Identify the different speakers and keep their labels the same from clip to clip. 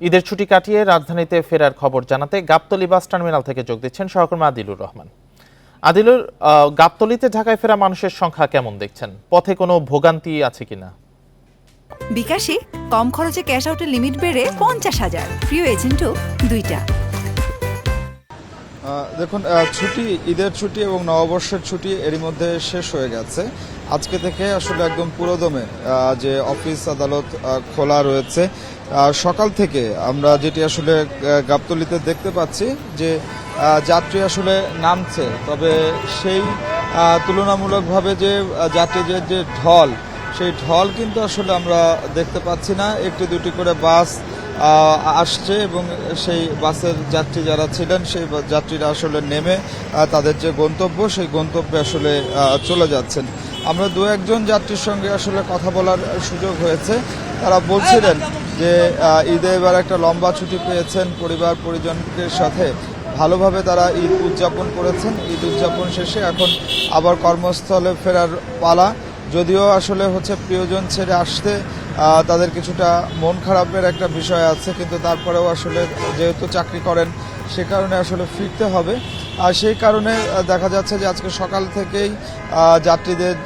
Speaker 1: ঈদের ছুটি কাটিয়ে রাজধানীতে ফেরার খবর জানাতে গাবতলী বাস টার্মিনাল থেকে যোগ দিচ্ছেন সহকর্মী আদিলুর রহমান। আদিলুর, গাবতলীতে ঢাকায় ফেরা মানুষের সংখ্যা কেমন দেখছেন? পথে কোনো ভোগান্তি আছে কিনা?
Speaker 2: বিকাশে কম খরচে ক্যাশ আউটের লিমিট বেড়ে 50,000, প্রিয় এজেন্টও 2টা।
Speaker 3: দেখুন, ছুটি, ঈদের ছুটি এবং নববর্ষের ছুটি এরই মধ্যে শেষ হয়ে গেছে। আজকে থেকে আসলে একদম পুরোদমে যে অফিস আদালত খোলা রয়েছে। সকাল থেকে আমরা যেটি আসলে গাবতলীতে দেখতে পাচ্ছি যে যাত্রী আসলে নামছে, তবে সেই তুলনামূলকভাবে যে যাত্রীদের যে ঢল, সেই ঢল কিন্তু আসলে আমরা দেখতে পাচ্ছি না। একটি দুটি করে বাস আসছে এবং সেই বাসের যাত্রী যারা ছিলেন সেই যাত্রীরা আসলে নেমে তাদের যে গন্তব্য সেই গন্তব্যে আসলে চলে যাচ্ছেন। আমরা দু একজন যাত্রীর সঙ্গে আসলে কথা বলার সুযোগ হয়েছে। তারা বলছিলেন যে ঈদে এবার একটা লম্বা ছুটি পেয়েছেন, পরিবার পরিজনদের সাথে ভালোভাবে তারা ঈদ উদযাপন করেছেন। ঈদ উদযাপন শেষে এখন আবার কর্মস্থলে ফেরার পালা। যদিও আসলে প্রিয়জন ছেড়ে আসতে তাদের কিছুটা মন খারাপের একটা বিষয় আছে, কিন্তু তারপরেও আসলে যেহেতু চাকরি করেন সে কারণে আসলে ফিরতে হবে। আর সেই কারণে দেখা যাচ্ছে যে আজকে সকাল থেকেই যাত্রীদের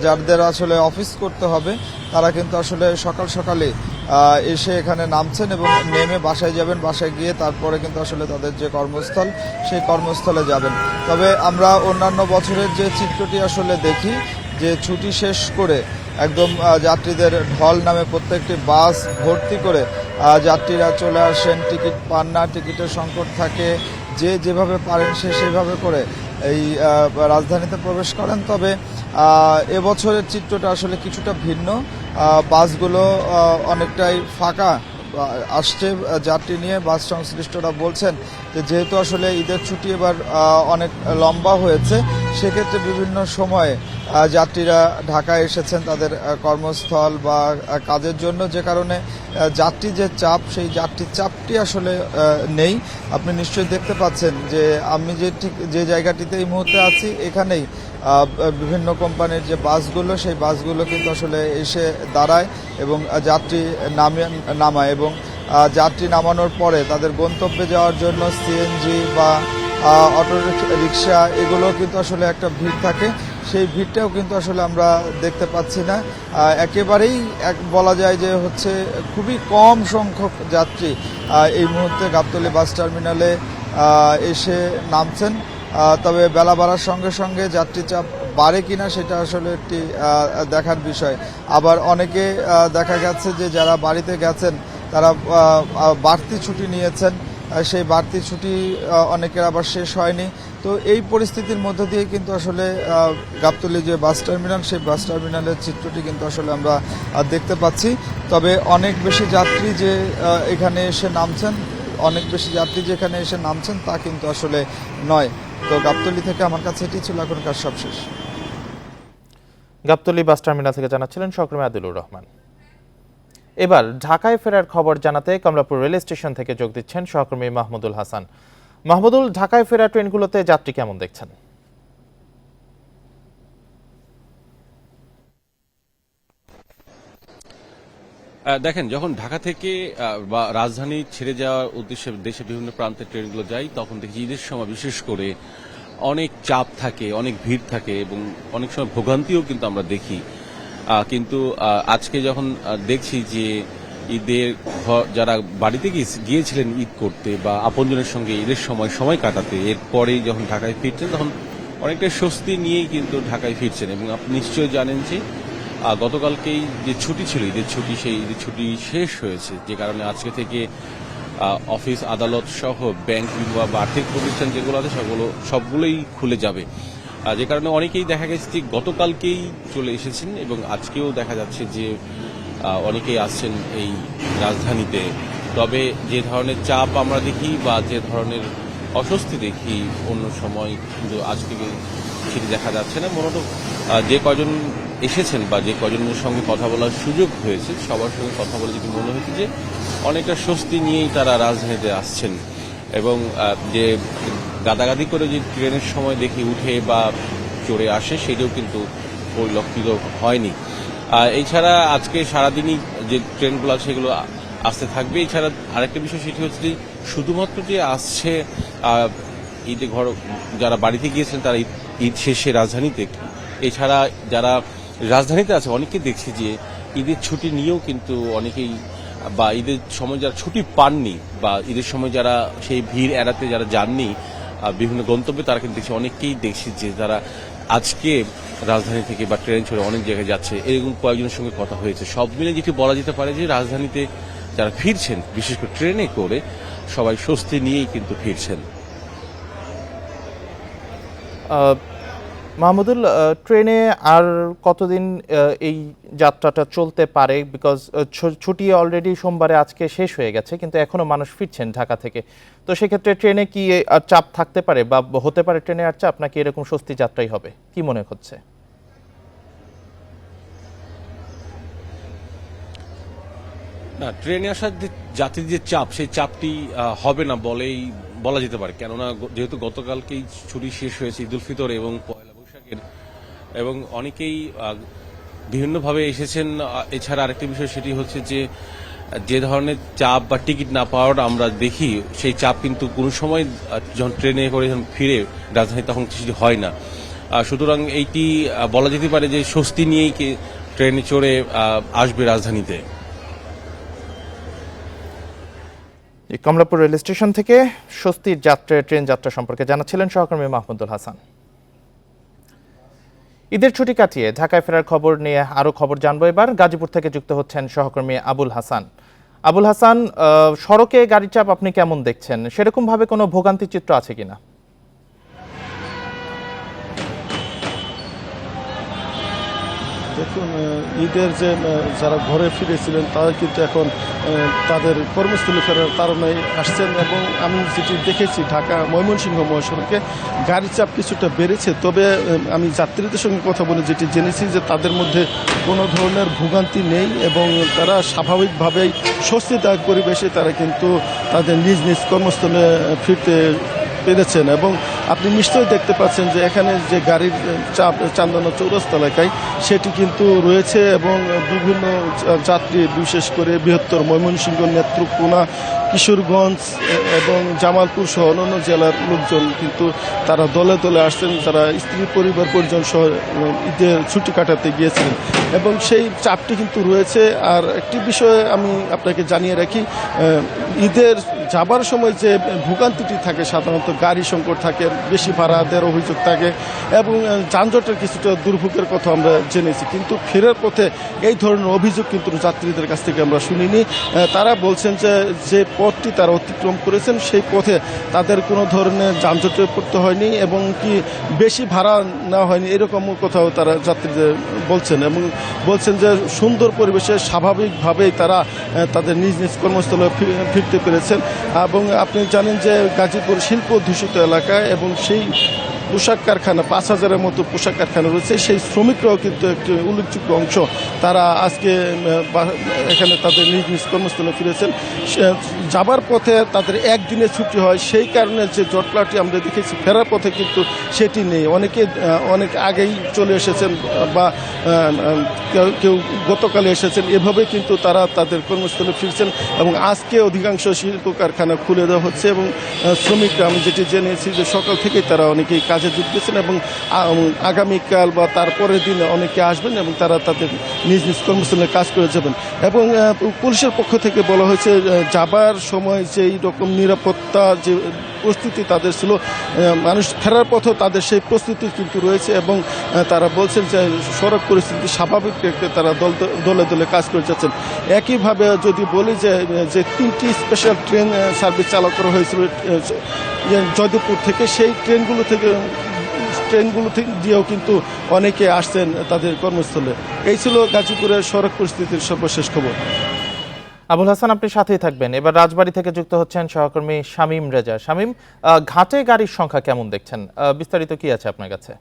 Speaker 3: যাদের আসলে অফিস করতে হবে তারা কিন্তু আসলে সকাল সকালে এসে এখানে নামছেন এবং নেমে বাসায় যাবেন। বাসায় গিয়ে তারপরে কিন্তু আসলে তাদের যে কর্মস্থল সেই কর্মস্থলে যাবেন। তবে আমরা অন্যান্য বছরের যে চিত্রটি আসলে দেখি যে ছুটি শেষ করে একদম যাত্রীদের ঢল নামে প্রত্যেকটি বাস ভর্তি করে যাত্রীরা চলে আসেন। টিকিট পান না, টিকিটের সংকট থাকে, যে যেভাবে পারেন সে সেভাবে করে এই রাজধানীতে প্রবেশ করেন। তবে এবছরের চিত্রটা আসলে কিছুটা ভিন্ন। বাসগুলো অনেকটাই ফাঁকা আসছে যাত্রী নিয়ে। বাস সংশ্লিষ্টরা বলছেন যে যেহেতু আসলে ঈদের ছুটি এবার অনেক লম্বা হয়েছে, সেক্ষেত্রে বিভিন্ন সময়ে যাত্রীরা ঢাকায় এসেছেন তাদের কর্মস্থল বা কাজের জন্য, যে কারণে যাত্রী যে চাপ সেই যাত্রীর চাপটি আসলে নেই। আপনি নিশ্চয়ই দেখতে পাচ্ছেন যে আমি যে জায়গাটিতে এই মুহূর্তে আছি এখানেই বিভিন্ন কোম্পানির যে বাসগুলো সেই বাসগুলো কিন্তু আসলে এসে দাঁড়ায় এবং যাত্রী নামায় এবং যাত্রী নামানোর পরে তাদের গন্তব্যে যাওয়ার জন্য সিএনজি বা অটো রিক্সা এগুলো কিন্তু আসলে একটা ভিড় থাকে। সেই ভিড়টাও কিন্তু আসলে আমরা দেখতে পাচ্ছি না। একেবারেই বলা যায় যে খুবই কম সংখ্যক যাত্রী এই মুহূর্তে গাবতলী বাস টার্মিনালে এসে নামছেন। তবে বেলা বাড়ার সঙ্গে সঙ্গে যাত্রী চাপ বাড়ে কিনা সেটা আসলে একটি দেখার বিষয়। আবার অনেকে দেখা গেছে যে যারা বাড়িতে গেছেন তারা বাড়তি ছুটি নিয়েছেন, সেই বাড়তি ছুটি অনেকের আবার শেষ হয়নি। তো এই পরিস্থিতির মধ্য দিয়ে কিন্তু আসলে গাবতলী যে বাস টার্মিনাল সেই বাস টার্মিনালের চিত্রটি কিন্তু আসলে আমরা দেখতে পাচ্ছি। তবে অনেক বেশি যাত্রী যে এখানে এসে নামছেন, অনেক বেশি যাত্রী যেখানে এসে নামছেন তা কিন্তু আসলে নয়। তো গাবতলী থেকে আমার কাছে এটি ছিল এখনকার সবশেষ।
Speaker 1: গাবতলী বাস টার্মিনাল থেকে জানাচ্ছিলেন সহকর্মী আদিলুর রহমান। এবার ঢাকায় ফেরার খবর জানাতে কমলাপুর রেল স্টেশন থেকে যোগ দিচ্ছেন সহকর্মী মাহমুদুল হাসান। মাহমুদুল, ঢাকায় ফেরা ট্রেনগুলোতে যাত্রী কেমন দেখছেন?
Speaker 4: দেখেন, যখন ঢাকা থেকে বা রাজধানী ছেড়ে যাওয়ার উদ্দেশ্যে দেশের বিভিন্ন প্রান্তের ট্রেনগুলো যায় তখন দেখি ঈদের সময় বিশেষ করে অনেক চাপ থাকে, অনেক ভিড় থাকে এবং অনেক সময় ভোগান্তিও কিন্তু আমরা দেখি। কিন্তু আজকে যখন দেখছি যে ঈদের যারা বাড়িতে গিয়েছিলেন ঈদ করতে বা আপনজনের সঙ্গে ঈদের সময় কাটাতে, এরপরেই যখন ঢাকায় ফিরছেন তখন অনেকটা স্বস্তি নিয়েই কিন্তু ঢাকায় ফিরছেন। এবং আপনি নিশ্চয়ই জানেন যে গতকালকেই যে ছুটি ছিল ঈদের ছুটি, সেই ঈদের ছুটি শেষ হয়েছে, যে কারণে আজকে থেকে অফিস আদালত সহ ব্যাংক বা আর্থিক প্রতিষ্ঠান যেগুলো আছে সবগুলোই খুলে যাবে। যে কারণে অনেকেই দেখা গেছে যে গতকালকেই চলে এসেছেন এবং আজকেও দেখা যাচ্ছে যে অনেকেই আসছেন এই রাজধানীতে। তবে যে ধরনের চাপ আমরা দেখি বা যে ধরনের অস্বস্তি দেখি অন্য সময় কিন্তু আজকে সেটি দেখা যাচ্ছে না। মূলত যে কজন এসেছেন বা যে কজনের সঙ্গে কথা বলার সুযোগ হয়েছে সবার সঙ্গে কথা বলে যেটি মনে হয়েছে যে অনেকটা স্বস্তি নিয়েই তারা রাজধানীতে আসছেন। এবং যে গাদাগাদি করে যে ট্রেনের সময় দেখি উঠে বা চড়ে আসে সেটাও কিন্তু পরিলক্ষিত হয়নি। এছাড়া আজকে সারাদিনই যে ট্রেনগুলো আছে সেগুলো আসতে থাকবে। এছাড়া আরেকটা বিষয় সেটি হচ্ছে যে শুধুমাত্র যে আসছে ঈদে ঘর যারা বাড়িতে গিয়েছেন তারা ঈদ শেষে রাজধানীতে, এছাড়া যারা রাজধানীতে আছে অনেকে দেখছি যে ঈদের ছুটি নিয়েও কিন্তু অনেকেই, বা ঈদের সময় যারা ছুটি পাননি বা ঈদের সময় যারা সেই ভিড় এড়াতে যারা যাননি বিভিন্ন গন্তব্যে, তারা কিন্তু দেখছি অনেকেই দেখছি যে তারা আজকে রাজধানী থেকে বা ট্রেন ছেড়ে অনেক জায়গায় যাচ্ছে। এরকম কয়েকজনের সঙ্গে কথা হয়েছে। সব মিলে যেটি বলা যেতে পারে যে রাজধানীতে যারা ফিরছেন, বিশেষ করে ট্রেনে করে, সবাই স্বস্তি নিয়েই কিন্তু ফিরছেন।
Speaker 1: মাহমুদুল, ট্রেনে আর কতদিন এই যাত্রাটা চলতে পারে? বিকজ ছুটি অলরেডি সোমবারে আজকে শেষ হয়ে গেছে, কিন্তু এখনো মানুষ ফিরছেন ঢাকা থেকে। তো সেক্ষেত্রে ট্রেনে কি আর চাপ থাকতে পারে বা হতে পারে ট্রেনে আর চাপ, নাকি এরকম স্বস্তি যাত্রাই হবে? কি মনে হচ্ছে?
Speaker 4: না, ট্রেনে আসার যে যাত্রীর যে চাপ, সেই চাপটি হবে না বলেই বলা যেতে পারে। কেননা যেহেতু গতকালকেই ছুটি শেষ হয়েছে ঈদ উল ফিতর এবং পয়লা বৈশাখের, এবং অনেকেই বিভিন্নভাবে এসেছেন। এছাড়া আরেকটি বিষয় সেটি হচ্ছে যে ধরনের চাপ বা টিকিট না পাওয়ার আমরা দেখি, সেই চাপ কিন্তু কোনো সময় যখন ট্রেনে করে যখন ফিরে রাজধানী তখন কিছু হয় না। সুতরাং এইটি বলা যেতে পারে যে স্বস্তি নিয়েই ট্রেনে চড়ে আসবে রাজধানীতে।
Speaker 1: কমলাপুর রেল স্টেশন থেকে স্বস্তির ট্রেন যাত্রা সম্পর্কে জানাচ্ছিলেন সহকর্মী মাহমুদুল হাসান। ঈদের ছুটি কাটিয়ে ঢাকায় ফেরার খবর নিয়ে আরো খবর জানবো। এবার গাজীপুর থেকে যুক্ত হচ্ছেন সহকর্মী আবুল হাসান। আবুল হাসান, সড়কে গাড়ির চাপ আপনি কেমন দেখছেন? সেরকম ভাবে কোনো ভোগান্তি চিত্র আছে কিনা?
Speaker 5: দেখুন, ঈদের যে যারা ঘরে ফিরেছিলেন তারা কিন্তু এখন তাদের কর্মস্থলে ফেরার তাড়নায় আসছেন, এবং আমি যেটি দেখেছি ঢাকা ময়মনসিংহ মহাসড়কে গাড়ির চাপ কিছুটা বেড়েছে। তবে আমি যাত্রীদের সঙ্গে কথা বলে যেটি জেনেছি যে তাদের মধ্যে কোনো ধরনের ভোগান্তি নেই, এবং তারা স্বাভাবিকভাবেই স্বস্তিদায়ক পরিবেশে তারা কিন্তু তাদের নিজ নিজ কর্মস্থলে ফিরতে পেরেছেন। এবং আপনি নিশ্চয়ই দেখতে পাচ্ছেন যে এখানে যে গাড়ির চাপ চান্দনা চৌরাস্তা এলাকায় সেটি কিন্তু রয়েছে, এবং বিভিন্ন যাত্রী বিশেষ করে বৃহত্তর ময়মনসিংহ, নেত্রকোনা, কিশোরগঞ্জ এবং জামালপুর সহ অন্যান্য জেলার লোকজন কিন্তু তারা দলে দলে আসছেন, যারা স্ত্রী পরিবার পরিজন সহ ঈদের ছুটি কাটাতে গিয়েছিলেন, এবং সেই চাপটি কিন্তু রয়েছে। আর একটি বিষয় আমি আপনাকে জানিয়ে রাখি, ঈদের যাবার সময় যে ভোগান্তিটি থাকে, সাধারণত গাড়ি সংকট থাকে, বেশি ভাড়া দেওয়ার অভিযোগ থাকে, এবং যানজটের কিছুটা দুর্ভোগের কথা আমরা জেনেছি। কিন্তু ফেরার পথে এই ধরনের অভিযোগ কিন্তু যাত্রীদের কাছ থেকে আমরা শুনিনি। তারা বলছেন যে পথটি তারা অতিক্রম করেছেন সেই পথে তাদের কোনো ধরনের যানজটে পড়তে হয়নি, এবং কি বেশি ভাড়া নেওয়া হয়নি, এরকমও কোথাও তারা যাত্রীদের বলছেন, এবং বলছেন যে সুন্দর পরিবেশে স্বাভাবিকভাবেই তারা তাদের নিজ নিজ কর্মস্থলে ফিরতে পেরেছেন। এবং আপনি জানেন যে গাজীপুর শিল্প দূষিত এলাকায়, এবং সেই পোশাক কারখানা ৫,০০০-এর মতো পোশাক কারখানা রয়েছে, সেই শ্রমিকরাও কিন্তু একটি উল্লেখযোগ্য অংশ তারা আজকে এখানে তাদের নিজ নিজ কর্মস্থলে ফিরেছেন। যাবার পথে তাদের একদিনের ছুটি হয়, সেই কারণে যে জটলাটি আমরা দেখেছি ফেরার পথে কিন্তু সেটি নেই। অনেকে অনেক আগেই চলে এসেছেন, বা কেউ গতকালে এসেছেন, এভাবে কিন্তু তারা তাদের কর্মস্থলে ফিরছেন, এবং আজকে অধিকাংশ শিল্প কারখানা খুলে দেওয়া হচ্ছে, এবং শ্রমিকরা আমি যেটি জেনেছি যে সকাল থেকেই তারা অনেকেই কাজে যোগ দিয়েছেন, এবং আগামীকাল বা তারপরের দিনে অনেকে আসবেন, এবং তারা তাদের নিজ নিজ কর্মস্থলে কাজ করে যাবেন। এবং পুলিশের পক্ষ থেকে বলা হয়েছে যাবার সময় যেই রকম নিরাপত্তা যে প্রস্তুতি তাদের ছিল, মানুষ ফেরার পথেও তাদের সেই প্রস্তুতি কিন্তু রয়েছে, এবং তারা বলছেন যে সড়ক পরিস্থিতি স্বাভাবিক রেখে তারা দলে দলে কাজ করে যাচ্ছেন। একইভাবে যদি বলি যে 3টি স্পেশাল ট্রেন সার্ভিস চালু করা হয়েছিল জয়দেবপুর থেকে, সেই ট্রেনগুলো দিয়েও কিন্তু অনেকে আসছেন তাদের কর্মস্থলে। এই ছিল গাজীপুরের সড়ক পরিস্থিতির সর্বশেষ খবর।
Speaker 1: আবুল হাসান, আপনি সাথেই থাকবেন। এবার রাজবাড়ী থেকে যুক্ত হচ্ছেন সহকর্মী শামীম রেজা। শামীম, ঘাটে গাড়ির সংখ্যা কেমন দেখছেন? বিস্তারিত কি আছে আপনার কাছে?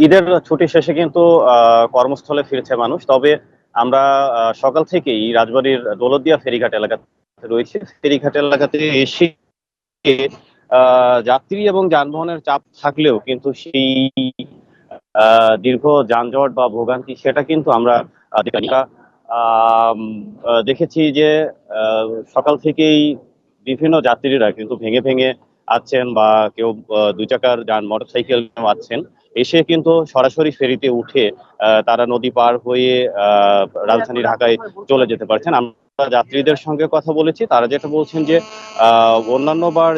Speaker 6: ঈদের ছুটি শেষে কিন্তু কর্মস্থলে ফিরছে মানুষ। তবে আমরা সকাল থেকেই রাজবাড়ীর দৌলতদিয়া ফেরিঘাট এলাকাতে রয়েছে। ফেরিঘাট এলাকাতে এসে যাত্রী এবং যানবাহনের চাপ থাকলেও কিন্তু সেই দীর্ঘ যানজট বা ভোগান্তি সেটা কিন্তু আমরা দেখেছি যে সকাল থেকেই বিভিন্ন যাত্রীরা কিন্তু ভেঙে ভেঙে আসছেন বা কেউ দুই চাকার যান মোটরসাইকেল আসছেন, এসে কিন্তু সরাসরি ফেরিতে উঠে তারা নদী পার হয়ে রাজধানী ঢাকায় চলে যেতে পারছেন। আমরা যাত্রীদের সঙ্গে কথা বলেছি, তারা যেটা বলছেন যে অন্যান্যবার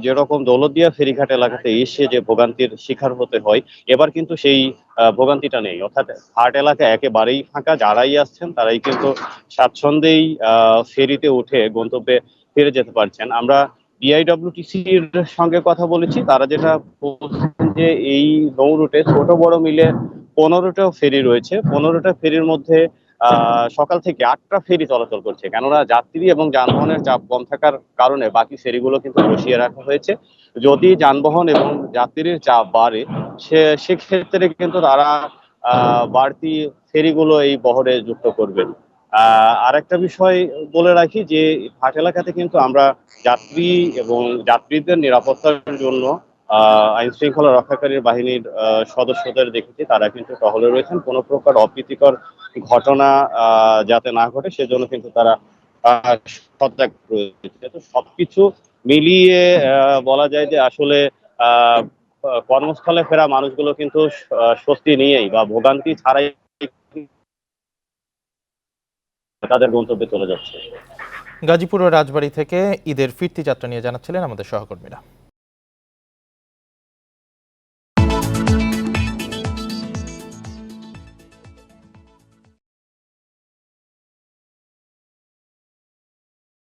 Speaker 6: যেরকম দৌলতদিয়া ফেরিঘাট এলাকাতে এসে যে ভোগান্তির শিকার হতে হয়, এবার কিন্তু সেই ভোগান্তিটা নেই। অর্থাৎ ঘাট এলাকা একেবারেই ফাঁকা, যারাই আসছেন তারাই কিন্তু স্বাচ্ছন্দ্যেই ফেরিতে উঠে গন্তব্যে ফিরে যেতে পারছেন। আমরা বিআইডব্লিউটিসির সঙ্গে কথা বলেছি, তারা যেটা বলছেন যে এই নৌ রুটে ছোট বড় মিলে 15টা ফেরি রয়েছে। 15টা ফেরির মধ্যে সকাল থেকে 8টা ফেরি চলাচল করছে, কেননা যাত্রী এবং যানবাহনের চাপ কম থাকার কারণে বাকি ফেরিগুলো কিন্তু বসিয়ে রাখা হয়েছে। যদি যানবাহন এবং যাত্রীর চাপ বাড়ে সেক্ষেত্রে কিন্তু তারা বাড়তি ফেরিগুলো এই বহরে যুক্ত করবেন। আরেকটা বিষয় বলে রাখি যে ঘাট এলাকাতে কিন্তু আমরা যাত্রী এবং যাত্রীদের নিরাপত্তার জন্য আইন শৃঙ্খলা রক্ষাকারী বাহিনীর সদস্যদের দেখেছি, তারা কিন্তু টহলে রয়েছেন। কোনো প্রকার অপ্রীতিকর ঘটনা যাতে না ঘটে সেজন্য কিন্তু তারা সজাগ রয়েছে। তো সবকিছু মিলিয়ে বলা যায় যে আসলে আহ কর্মস্থলে ফেরা মানুষগুলো কিন্তু স্বস্তি নিয়েই বা ভোগান্তি ছাড়াই তাদের গন্তব্যে চলে যাচ্ছে।
Speaker 1: গাজীপুর ও রাজবাড়ী থেকে ঈদের ফিরতি যাত্রা নিয়ে জানাচ্ছিলেন আমাদের সহকর্মীরা।